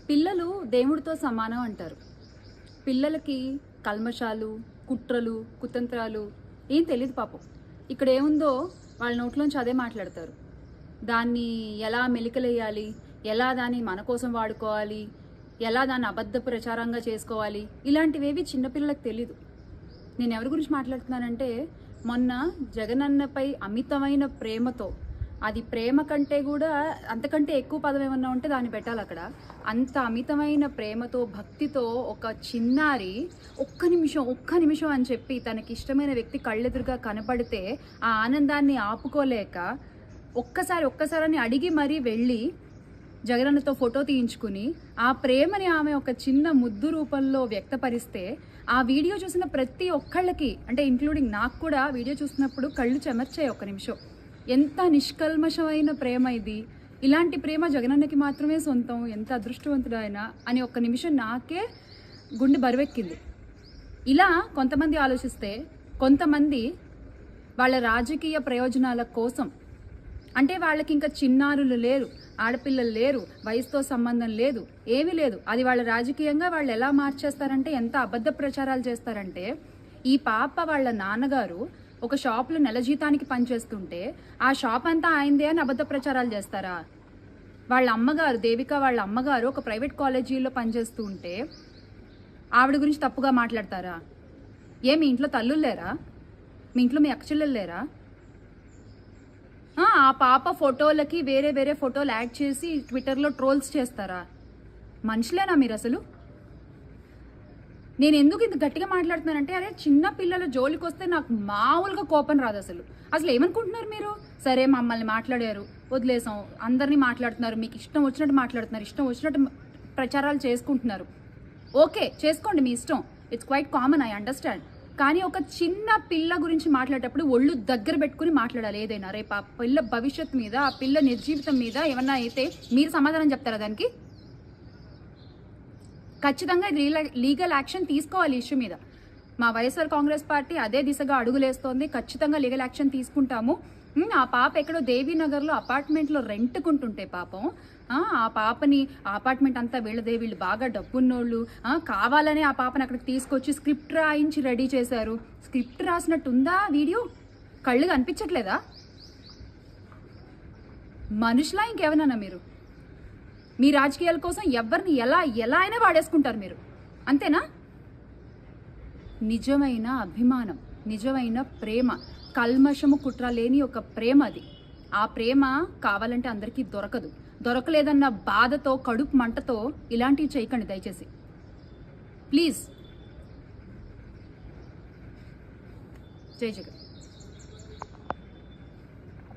పిల్లలు దేవుడితో సమానం అంటారు. పిల్లలకి కల్మషాలు, కుట్రలు, కుతంత్రాలు ఏం తెలియదు పాపం. ఇక్కడ ఏముందో వాళ్ళ నోట్లోంచి అదే మాట్లాడతారు. దాన్ని ఎలా మెలికలేయాలి, ఎలా దాన్ని మన కోసం వాడుకోవాలి, ఎలా దాన్ని అబద్ధ ప్రచారంగా చేసుకోవాలి, ఇలాంటివేవి చిన్నపిల్లలకు తెలీదు. నేను ఎవరి గురించి మాట్లాడుతున్నానంటే, మొన్న జగనన్నపై అమితమైన ప్రేమతో, అది ప్రేమ కంటే కూడా అంతకంటే ఎక్కువ పదం ఏమన్నా ఉంటే దాన్ని పెట్టాలి అక్కడ. అంత అమితమైన ప్రేమతో, భక్తితో ఒక చిన్నారి ఒక్క నిమిషం అని చెప్పి తనకి ఇష్టమైన వ్యక్తి కళ్ళెదురుగా కనపడితే ఆ ఆనందాన్ని ఆపుకోలేక ఒక్కసారి అని అడిగి మరీ వెళ్ళి జగనన్నతో ఫోటో తీయించుకుని ఆ ప్రేమని ఆమె ఒక చిన్న ముద్దు రూపంలో వ్యక్తపరిస్తే ఆ వీడియో చూసిన ప్రతి ఒక్కళ్ళకి, అంటే ఇంక్లూడింగ్ నాకు కూడా వీడియో చూసినప్పుడు కళ్ళు చెమర్చాయి. ఒక్క నిమిషం, ఎంత నిష్కల్మషమైన ప్రేమ ఇది, ఇలాంటి ప్రేమ జగనన్నకి మాత్రమే సొంతం, ఎంత అదృష్టవంతుడు ఆయన అని ఒక్క నిమిషం నాకే గుండె బరువెక్కింది. ఇలా కొంతమంది ఆలోచిస్తే, కొంతమంది వాళ్ళ రాజకీయ ప్రయోజనాల కోసం, అంటే వాళ్ళకి ఇంకా చిన్నారులు లేరు, ఆడపిల్లలు లేరు, వయసుతో సంబంధం లేదు, ఏమీ లేదు, అది వాళ్ళ రాజకీయంగా వాళ్ళు ఎలా మార్చేస్తారంటే, ఎంత అబద్ధ ప్రచారాలు చేస్తారంటే, ఈ పాప వాళ్ళ నాన్నగారు ఒక షాప్లో నెల జీతానికి పనిచేస్తుంటే ఆ షాప్ అంతా ఆయనదే అని అబద్ధ ప్రచారాలు చేస్తారా? వాళ్ళ అమ్మగారు, దేవిక వాళ్ళ అమ్మగారు ఒక ప్రైవేట్ కాలేజీలో పనిచేస్తూ ఉంటే ఆవిడ గురించి తప్పుగా మాట్లాడతారా? మీ ఇంట్లో తల్లులు లేరా? మీ ఇంట్లో మీ అక్కచెల్లెలు లేరా? ఆ పాప ఫోటోలకి వేరే ఫోటోలు యాడ్ చేసి ట్విట్టర్లో ట్రోల్స్ చేస్తారా? మనుషులేనా మీరు అసలు? నేను ఎందుకు ఇంత గట్టిగా మాట్లాడుతున్నానంటే, అరే చిన్న పిల్లల జోలికి వస్తే నాకు మామూలుగా కోపం రాదు. అసలు ఏమనుకుంటున్నారు మీరు? సరే మమ్మల్ని మాట్లాడారు, వదిలేసాం, అందరినీ మాట్లాడుతున్నారు, మీకు ఇష్టం వచ్చినట్టు మాట్లాడుతున్నారు, ఇష్టం వచ్చినట్టు ప్రచారాలు చేసుకుంటున్నారు. ఓకే, చేసుకోండి, మీ ఇష్టం, it's quite common, I understand. కానీ ఒక చిన్న పిల్ల గురించి మాట్లాడేటప్పుడు ఒళ్ళు దగ్గర పెట్టుకుని మాట్లాడాలి. ఏదైనా రేపు ఆ పిల్ల భవిష్యత్తు మీద, ఆ పిల్ల నిర్జీవితం మీద ఏమన్నా అయితే మీరు సమాధానం చెప్తారా దానికి? ఖచ్చితంగా ఇది లీగల్ యాక్షన్ తీసుకోవాలి ఇష్యూ మీద. మా వైఎస్ఆర్ కాంగ్రెస్ పార్టీ అదే దిశగా అడుగులేస్తోంది. ఖచ్చితంగా లీగల్ యాక్షన్ తీసుకుంటాము. ఆ పాప ఎక్కడో దేవీనగర్లో అపార్ట్మెంట్లో రెంట్కుంటుంటే పాపం, ఆ పాపని అపార్ట్మెంట్ అంతా వీళ్ళదే, వీళ్ళు బాగా డబ్బున్నోళ్ళు, కావాలనే ఆ పాపని అక్కడికి తీసుకొచ్చి స్క్రిప్ట్ రాయించి రెడీ చేశారు. స్క్రిప్ట్ రాసినట్టుందా వీడియో? కళ్ళు కనిపించట్లేదా? మనుషులా ఇంకేమన్నా మీరు? మీ రాజకీయాల కోసం ఎవరిని ఎలా అయినా వాడేసుకుంటారు మీరు, అంతేనా? నిజమైన అభిమానం, నిజమైన ప్రేమ, కల్మషము కుట్ర లేని ఒక ప్రేమ అది. ఆ ప్రేమ కావాలంటే అందరికీ దొరకదు. దొరకలేదన్న బాధతో, కడుపు మంటతో ఇలాంటివి చేయకండి దయచేసి, ప్లీజ్. జై జగన్.